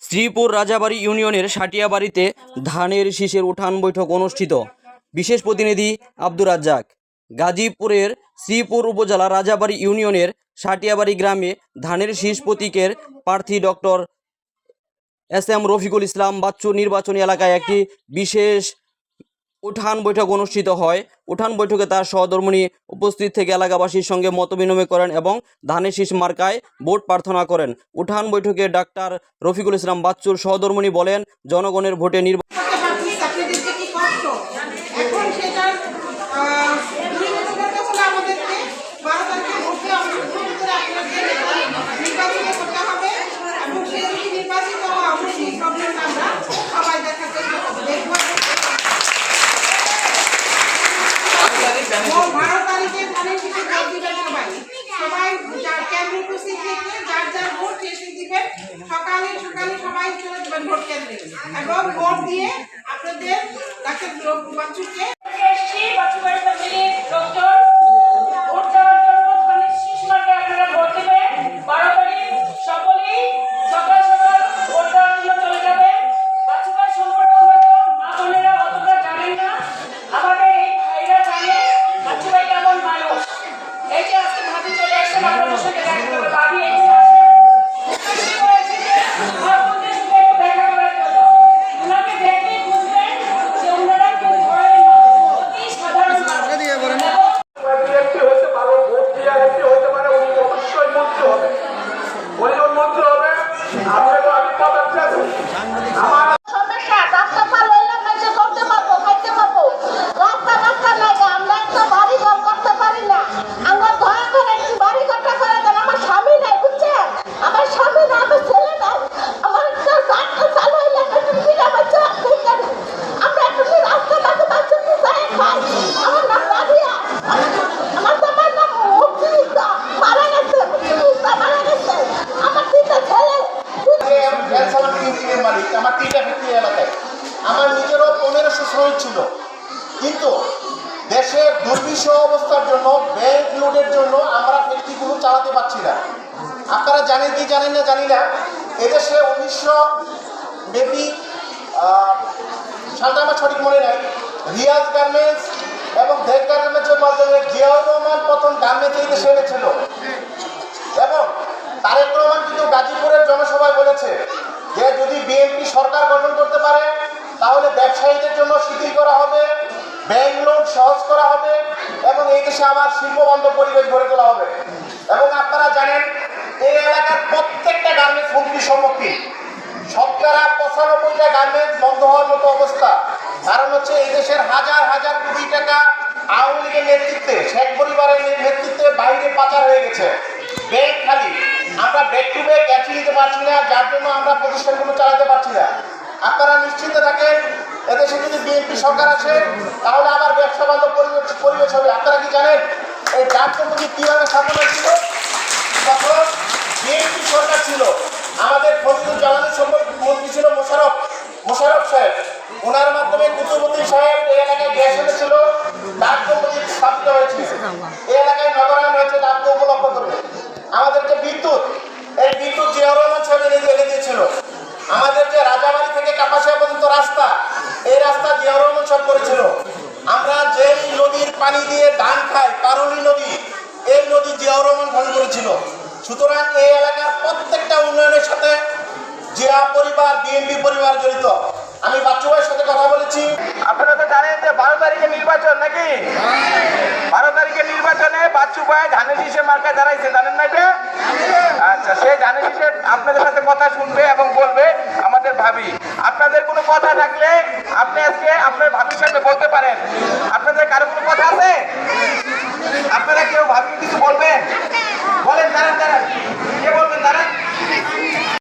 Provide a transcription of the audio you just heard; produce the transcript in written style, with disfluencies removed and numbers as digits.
শ্রীপুর রাজাবাড়ি ইউনিয়নের সাটিয়াবাড়িতে ধানের শীষের উঠান বৈঠক অনুষ্ঠিত। বিশেষ প্রতিনিধি আব্দুর রাজ্জাক। গাজীপুরের শ্রীপুর উপজেলা রাজাবাড়ি ইউনিয়নের সাটিয়াবাড়ি গ্রামে ধানের শীষ প্রতীকের প্রার্থী ডক্টর এস.এম. রফিকুল ইসলাম বাচ্চু নির্বাচনী এলাকায় একটি বিশেষ উঠান বৈঠক অনুষ্ঠিত হয়। উঠান বৈঠকে তার সহধর্মিণী উপস্থিত থেকে এলাকাবাসীর সঙ্গে মতবিনিময় করেন এবং ধানের শীষ মার্কায় ভোট প্রার্থনা করেন। উঠান বৈঠকে ডাক্তার রফিকুল ইসলাম বাচ্চুর সহধর্মিণী বলেন, জনগণের ভোটে সকালে সবাই চলে যাবেন ভোট কেন্দ্রে এবং ভোট দিয়ে আপনাদের ডাক্তার বাচ্চুকে আমার 3টা ফ্যাক্টরি এলাকায় আমার নিজেরও 1500 শ্রমিক ছিল, কিন্তু দেশের দুর্বিষহ অবস্থার জন্য ব্যাংক লুটের জন্য আমরা ফ্যাক্টরিগুলো চালাতে পারছি না। আপনারা জানেন কি জানেন না জানি না, এদেশে 1900 মেবি সালটা আমার সঠিক মনে নাই, রিয়াজ গার্মেন্টস এবং দেশ গার্মেন্টসের মাধ্যমে জিয়াউর রহমান প্রথম গার্মেন্টস এই দেশে এনেছিল এবং তারেক রহমান কিন্তু গাজীপুরের জনসভায় বলেছে যে যদি বিএনপি সরকার গঠন করতে পারে তাহলে ব্যবসায়ীদের জন্য শিথিল করা হবে, ব্যাংক লোন সহজ করা হবে এবং এই দেশে আবার শিল্পবান্ধব পরিবেশ গড়ে তোলা হবে। এবং আপনারা জানেন এই এলাকার প্রত্যেকটা গার্মেন্টস হুমকির সম্মুখীন, শতকরা 95টা গার্মেন্টস বন্ধ হওয়ার মতো অবস্থা। কারণ হচ্ছে এই দেশের হাজার হাজার কোটি টাকা আওয়ামী লীগের নেতৃত্বে, শেখ পরিবারের নেতৃত্বে বাইরে পাচার হয়ে গেছে। ব্যাংক খালি, আমরা ব্যাক টু ব্যাক অ্যাকশন নিতে পারছি না, যার জন্য আমরা প্রতিষ্ঠানগুলো চালাতে পারছি না। আপনারা নিশ্চিন্তে থাকেন, এদেশে যদি বিএনপি সরকার আসে তাহলে আবার ব্যবসা বান্ধব পরিবেশ হবে। আপনারা কি জানেন এই জাতীয় কিভাবে স্থাপন হয়েছিল? তখন বিএনপি সরকার ছিল, আমাদের খনিজ জ্বালানি সম্পদ মন্ত্রী ছিল মোশাররফ সাহেব, ওনার মাধ্যমে কুতুবুদ্দিন সাহেব এই এলাকায় গ্যাস এনেছিল, ডাক কোম্পানি স্থাপিত হয়েছিল, এই এলাকায় নগরায়ণ হয়েছে ডাককে উপলক্ষ করে। আমাদের যে বিদ্যুৎ, এই বিদ্যুৎ জিয়াউর রহমান সাহেব এনে দিয়েছিল। আমাদের যে রাজাবাড়ি থেকে কাপাসিয়া পর্যন্ত রাস্তা, এই রাস্তা জিয়াউর রহমান সাহেব করেছিল। আমরা যে নদীর পানি দিয়ে ধান খাই, পারুলি নদী, এই নদী জিয়াউর রহমান খনন করেছিল। সুতরাং এই এলাকার প্রত্যেকটা উন্নয়নের সাথে জিয়া পরিবার, বিএনপি পরিবার জড়িত। আমি বাচ্চু ভাইয়ের সাথে কথা বলেছি। আপনারা তো জানেন যে 12 তারিখে নির্বাচন নাকি? 12 তারিখে নির্বাচনে বাচ্চু ভাই ধানের শীষের মার্কায় দাঁড়াইছে, জানেন না এটা? আচ্ছা, সেই ধানের শীষের আপনাদের সাথে কথা শুনবে এবং বলবে আমাদের ভাবি।